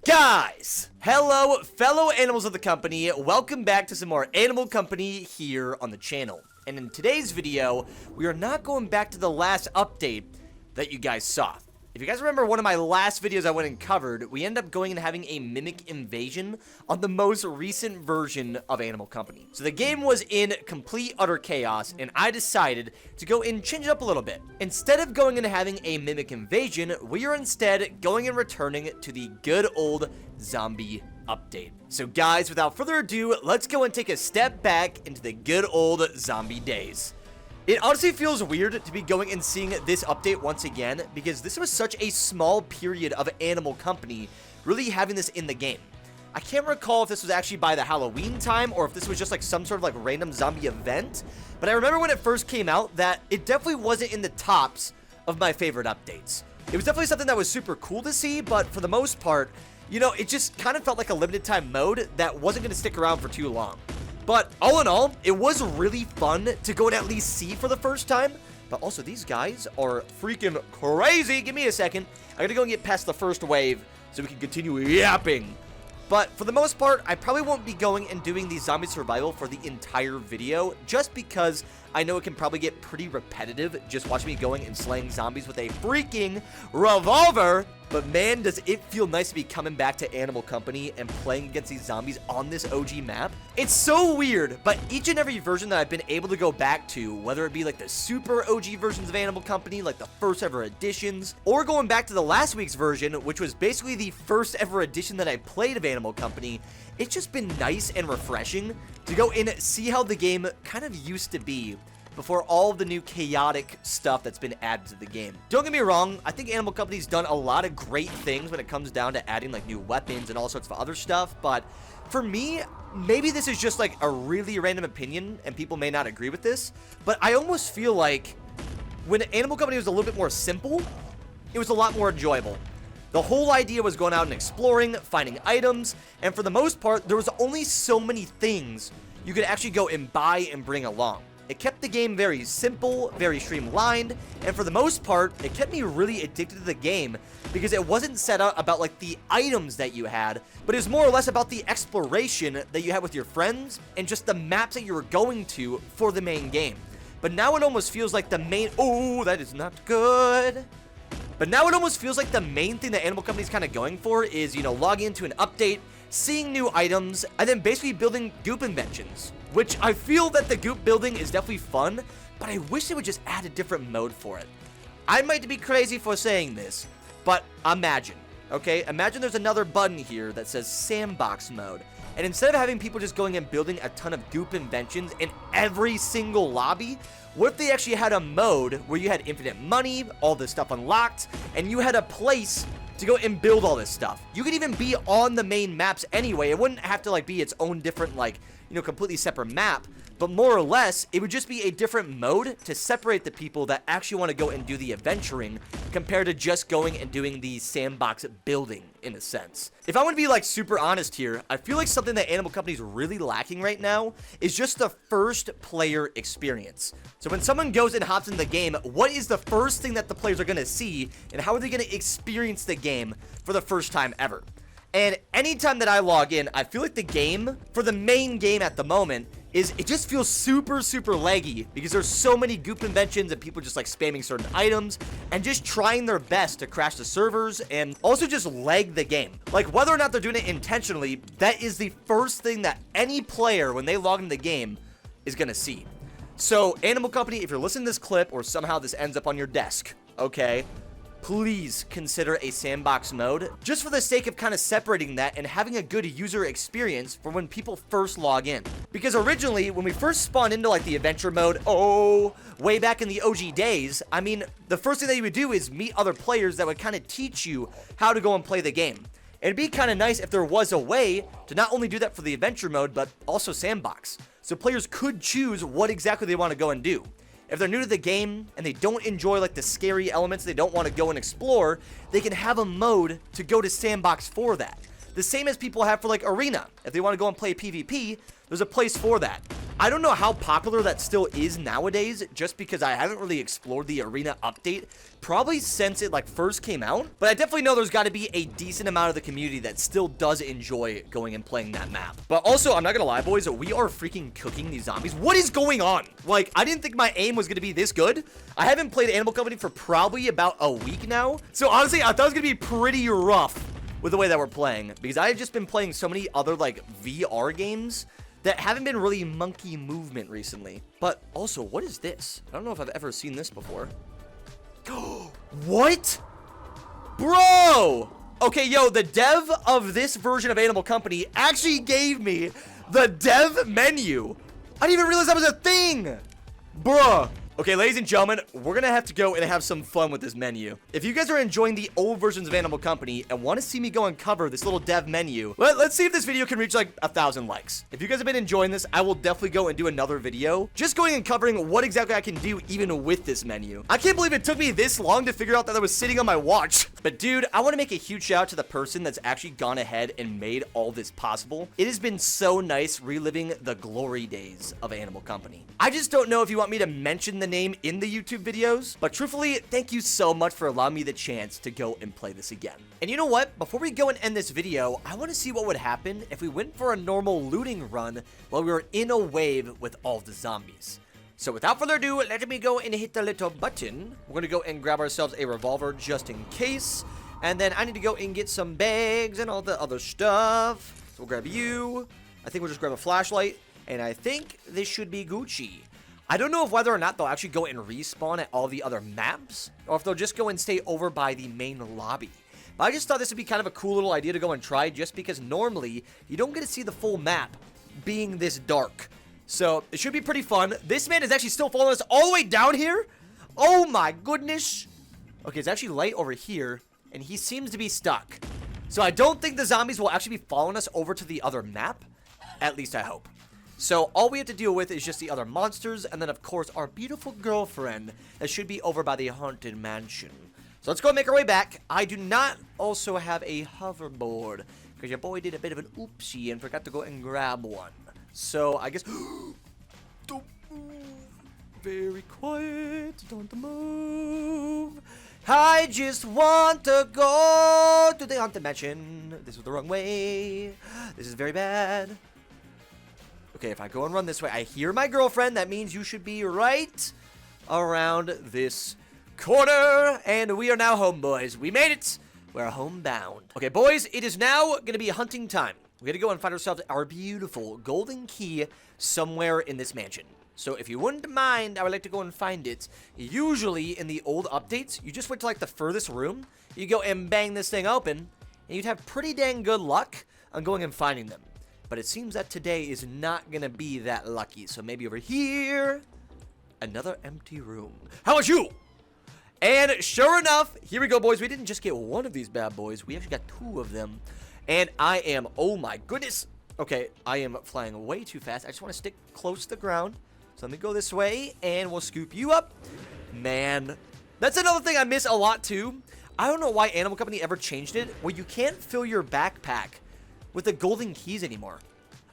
Guys, hello fellow animals of the company, welcome back to some more Animal Company here on the channel. And in today's video, we are not going back to the last update that you guys saw. If you guys remember one of my last videos I went and covered, we ended up going and having a mimic invasion on the most recent version of Animal Company. So the game was in complete utter chaos, and I decided to go and change it up a little bit. Instead of going and having a mimic invasion, we are instead going and returning to the good old zombie update. So guys, without further ado, let's go and take a step back into the good old zombie days. It honestly feels weird to be going and seeing this update once again, because this was such a small period of Animal Company really having this in the game. I can't recall if this was actually by the Halloween time or if this was just like some sort of like random zombie event, but I remember when it first came out that it definitely wasn't in the tops of my favorite updates. It was definitely something that was super cool to see, but for the most part, you know, it just kind of felt like a limited time mode that wasn't going to stick around for too long. But all in all, it was really fun to go and at least see for the first time. But also, these guys are freaking crazy. Give me a second. I gotta go and get past the first wave so we can continue yapping. But for the most part, I probably won't be going and doing the zombie survival for the entire video, just because I know it can probably get pretty repetitive just watching me going and slaying zombies with a freaking revolver. But man, does it feel nice to be coming back to Animal Company and playing against these zombies on this OG map. It's so weird, but each and every version that I've been able to go back to, whether it be like the super OG versions of Animal Company, like the first ever editions, or going back to the last week's version, which was basically the first ever edition that I played of Animal Company, it's just been nice and refreshing to go and see how the game kind of used to be before all of the new chaotic stuff that's been added to the game. Don't get me wrong, I think Animal Company's done a lot of great things when it comes down to adding like new weapons and all sorts of other stuff, but for me, maybe this is just like a really random opinion and people may not agree with this, but I almost feel like when Animal Company was a little bit more simple, it was a lot more enjoyable. The whole idea was going out and exploring, finding items, and for the most part, there was only so many things you could actually go and buy and bring along. It kept the game very simple, very streamlined, and for the most part, it kept me really addicted to the game because it wasn't set up about like the items that you had, but it was more or less about the exploration that you had with your friends and just the maps that you were going to for the main game. But now it almost feels like the main... Oh, that is not good. But now it almost feels like the main thing that Animal Company is kind of going for is, you know, logging into an update, seeing new items, and then basically building goop inventions. Which I feel that the goop building is definitely fun, but I wish they would just add a different mode for it. I might be crazy for saying this, but imagine, okay? Imagine there's another button here that says Sandbox mode, and instead of having people just going and building a ton of goop inventions in every single lobby, what if they actually had a mode where you had infinite money, all this stuff unlocked, and you had a place to go and build all this stuff? You could even be on the main maps anyway. It wouldn't have to like be its own different like, you know, completely separate map, but more or less it would just be a different mode to separate the people that actually want to go and do the adventuring compared to just going and doing the sandbox building in a sense. If I want to be like super honest here, I feel like something that Animal Company is really lacking right now is just the first player experience. So when someone goes and hops in the game, what is the first thing that the players are going to see and how are they going to experience the game for the first time ever? And anytime that I log in, I feel like the game, for the main game at the moment, it just feels super laggy because there's so many goop inventions and people just like spamming certain items and just trying their best to crash the servers and also just lag the game. Like whether or not they're doing it intentionally, that is the first thing that any player when they log into the game is gonna see. So Animal Company, if you're listening to this clip or somehow this ends up on your desk, okay, please consider a sandbox mode just for the sake of kind of separating that and having a good user experience for when people first log in. Because originally, when we first spawned into like the adventure mode, way back in the OG days, I mean, the first thing that you would do is meet other players that would kind of teach you how to go and play the game. It'd be kind of nice if there was a way to not only do that for the adventure mode, but also sandbox. So players could choose what exactly they want to go and do. If they're new to the game and they don't enjoy like the scary elements, they don't want to go and explore, they can have a mode to go to Sandbox for that. The same as people have for like Arena. If they want to go and play PvP, there's a place for that. I don't know how popular that still is nowadays, just because I haven't really explored the arena update, probably since it like first came out. But I definitely know there's got to be a decent amount of the community that still does enjoy going and playing that map. But also, I'm not gonna lie, boys, we are freaking cooking these zombies. What is going on? Like, I didn't think my aim was gonna be this good. I haven't played Animal Company for probably about a week now. So honestly, I thought it was gonna be pretty rough with the way that we're playing, because I've just been playing so many other like VR games that haven't been really monkey movement recently. But also, what is this? I don't know if I've ever seen this before. What? Bro! Okay, yo, the dev of this version of Animal Company actually gave me the dev menu. I didn't even realize that was a thing. Bruh. Okay, ladies and gentlemen, we're gonna have to go and have some fun with this menu. If you guys are enjoying the old versions of Animal Company and want to see me go and cover this little dev menu, let's see if this video can reach like 1,000 likes. If you guys have been enjoying this, I will definitely go and do another video just going and covering what exactly I can do even with this menu. I can't believe it took me this long to figure out that I was sitting on my watch. But dude, I want to make a huge shout out to the person that's actually gone ahead and made all this possible. It has been so nice reliving the glory days of Animal Company. I just don't know if you want me to mention the name in the YouTube videos, but truthfully, thank you so much for allowing me the chance to go and play this again. And you know what? Before we go and end this video, I want to see what would happen if we went for a normal looting run while we were in a wave with all the zombies. So without further ado, let me go and hit the little button. We're going to go and grab ourselves a revolver just in case. And then I need to go and get some bags and all the other stuff. So we'll grab you. I think we'll just grab a flashlight. And I think this should be Gucci. I don't know if whether or not they'll actually go and respawn at all the other maps, or if they'll just go and stay over by the main lobby. But I just thought this would be kind of a cool little idea to go and try, just because normally you don't get to see the full map being this dark. So it should be pretty fun. This man is actually still following us all the way down here. Oh my goodness. Okay, it's actually light over here, and he seems to be stuck. So I don't think the zombies will actually be following us over to the other map. At least I hope. So all we have to deal with is just the other monsters, and then of course our beautiful girlfriend that should be over by the haunted mansion. So let's go and make our way back. I do not also have a hoverboard, because your boy did a bit of an oopsie and forgot to go and grab one. So I guess don't move. Very quiet. Don't move. I just want to go to the haunted mansion. This was the wrong way. This is very bad. Okay, if I go and run this way, I hear my girlfriend. That means you should be right around this corner. And we are now home, boys. We made it. We're homebound. Okay, boys, it is now going to be hunting time. We're going to go and find ourselves our beautiful golden key somewhere in this mansion. So if you wouldn't mind, I would like to go and find it. Usually in the old updates, you just went to like the furthest room. You go and bang this thing open, and you'd have pretty dang good luck on going and finding them. But it seems that today is not going to be that lucky. So maybe over here, another empty room. How about you? And sure enough, here we go, boys. We didn't just get one of these bad boys. We actually got two of them. And I am, oh my goodness. Okay, I am flying way too fast. I just want to stick close to the ground. So let me go this way, and we'll scoop you up. Man, that's another thing I miss a lot, too. I don't know why Animal Company ever changed it, where you can't fill your backpack with the golden keys anymore.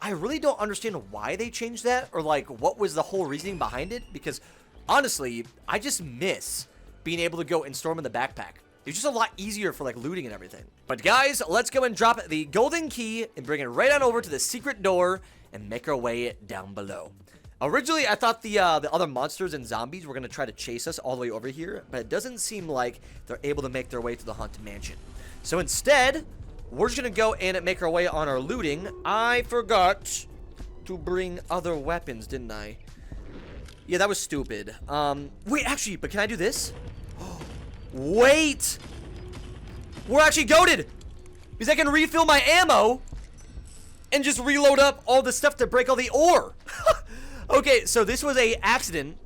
I really don't understand why they changed that, or like what was the whole reasoning behind it, because honestly, I just miss being able to go and store them in the backpack. It's just a lot easier for like looting and everything. But guys, let's go and drop the golden key and bring it right on over to the secret door and make our way down below. Originally, I thought the other monsters and zombies were going to try to chase us all the way over here, but it doesn't seem like they're able to make their way to the haunted mansion. So instead, we're just going to go and make our way on our looting. I forgot to bring other weapons, didn't I? Yeah, that was stupid. Wait, actually, but can I do this? Wait! We're actually goated! Because I can refill my ammo and just reload up all the stuff to break all the ore. Okay, so this was a accident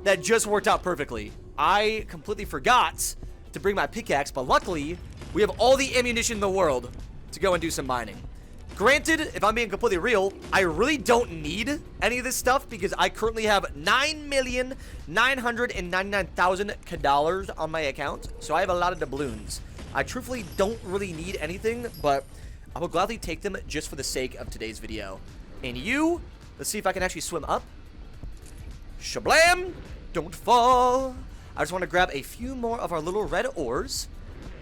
that just worked out perfectly. I completely forgot to bring my pickaxe, but luckily, we have all the ammunition in the world to go and do some mining. Granted, if I'm being completely real, I really don't need any of this stuff because I currently have $9,999,000 dollars on my account, so I have a lot of doubloons. I truthfully don't really need anything, but I will gladly take them just for the sake of today's video. And you Let's see if I can actually swim up. Shablam! Don't fall. I just want to grab a few more of our little red ores.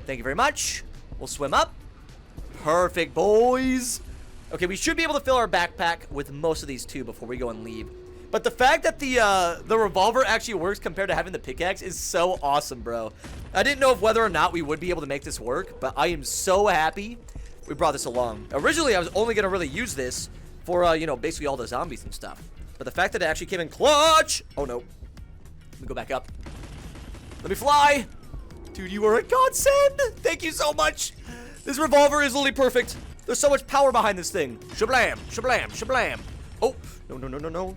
Thank you very much. We'll swim up. Perfect, boys. Okay, we should be able to fill our backpack with most of these too before we go and leave. But the fact that the revolver actually works compared to having the pickaxe is so awesome, bro. I didn't know whether or not we would be able to make this work, but I am so happy we brought this along. Originally, I was only going to really use this for, you know, basically all the zombies and stuff. But the fact that it actually came in clutch. Oh, no. Let me go back up. Let me fly. Dude, you are a godsend. Thank you so much. This revolver is literally perfect. There's so much power behind this thing. Shablam, shablam, shablam. Oh, no, no, no, no, no.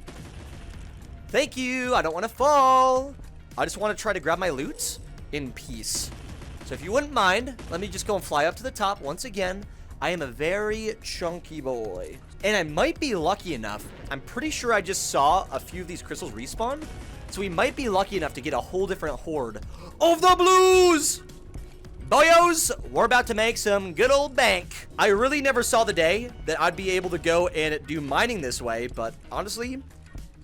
Thank you. I don't want to fall. I just want to try to grab my loot in peace. So if you wouldn't mind, let me just go and fly up to the top once again. I am a very chunky boy. And I might be lucky enough. I'm pretty sure I just saw a few of these crystals respawn. So we might be lucky enough to get a whole different horde of the blues. Boyos, we're about to make some good old bank. I really never saw the day that I'd be able to go and do mining this way. But honestly,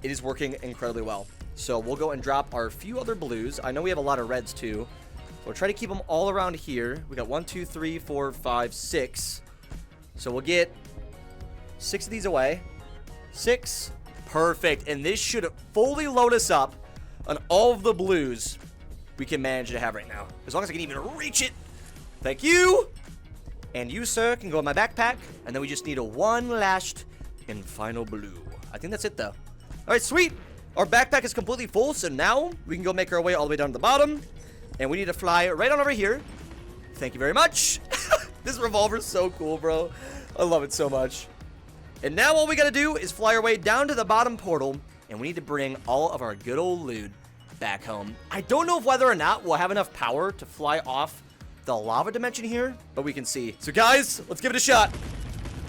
it is working incredibly well. So we'll go and drop our few other blues. I know we have a lot of reds too. We'll try to keep them all around here. We got 1, 2, 3, 4, 5, 6. So we'll get 6 of these away. 6. Perfect. And this should fully load us up on all of the blues we can manage to have right now. As long as I can even reach it. Thank you. And you, sir, can go in my backpack. And then we just need a one last and final blue. I think that's it, though. All right, sweet. Our backpack is completely full. So now we can go make our way all the way down to the bottom. And we need to fly right on over here. Thank you very much. This revolver is so cool, bro. I love it so much. And now all we got to do is fly our way down to the bottom portal. And we need to bring all of our good old loot back home. I don't know whether or not we'll have enough power to fly off the lava dimension here, but we can see. So guys, let's give it a shot.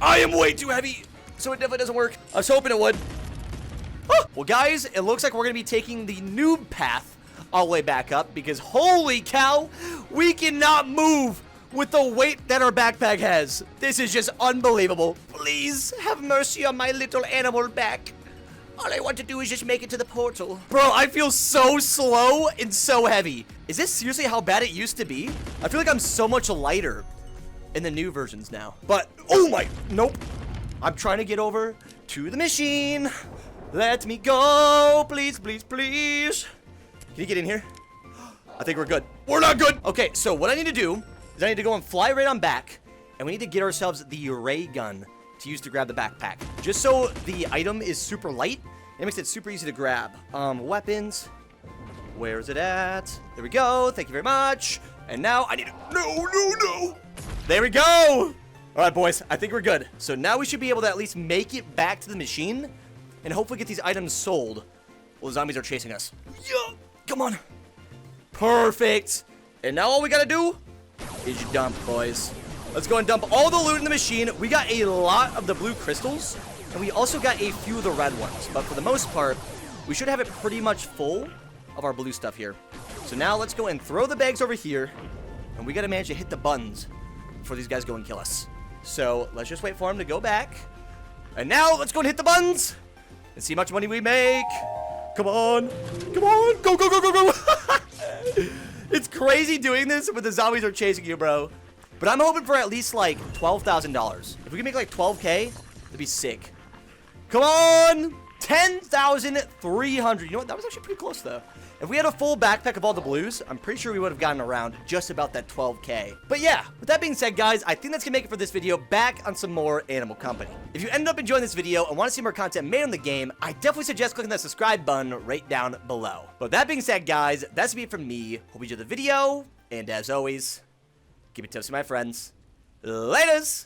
I am way too heavy, so it definitely doesn't work. I was hoping it would. Oh. Well, guys, it looks like we're going to be taking the noob path all the way back up because holy cow, we cannot move with the weight that our backpack has. This is just unbelievable. Please have mercy on my little animal back. All I want to do is just make it to the portal. Bro, I feel so slow and so heavy. Is this seriously how bad it used to be? I feel like I'm so much lighter in the new versions now. But, oh my, nope. I'm trying to get over to the machine. Let me go, please, please, please. Can you get in here? I think we're good. We're not good. Okay, so what I need to do is I need to go and fly right on back. And we need to get ourselves the ray gun to use to grab the backpack. Just so the item is super light, it makes it super easy to grab. Weapons. Where is it at? There we go. Thank you very much. And now I need to... No. There we go. All right, boys. I think we're good. So now we should be able to at least make it back to the machine and hopefully get these items sold while the zombies are chasing us. Yeah. Come on. Perfect. And now all we got to do is dump, boys. Let's go and dump all the loot in the machine. We got a lot of the blue crystals, and we also got a few of the red ones. But for the most part, we should have it pretty much full of our blue stuff here. So now let's go and throw the bags over here, and we got to manage to hit the buttons before these guys go and kill us. So let's just wait for them to go back. And now let's go and hit the buttons and see how much money we make. Come on. Come on. Go, go, go, go, go. It's crazy doing this when the zombies are chasing you, bro. But I'm hoping for at least, like, $12,000. If we can make, like, 12K, that'd be sick. Come on! 10,300. You know what? That was actually pretty close, though. If we had a full backpack of all the blues, I'm pretty sure we would have gotten around just about that 12K. But yeah, with that being said, guys, I think that's going to make it for this video. Back on some more Animal Company. If you ended up enjoying this video and want to see more content made on the game, I definitely suggest clicking that subscribe button right down below. But with that being said, guys, that's it from me. Hope you enjoyed the video. And as always... keep it toasty, my friends. Laters!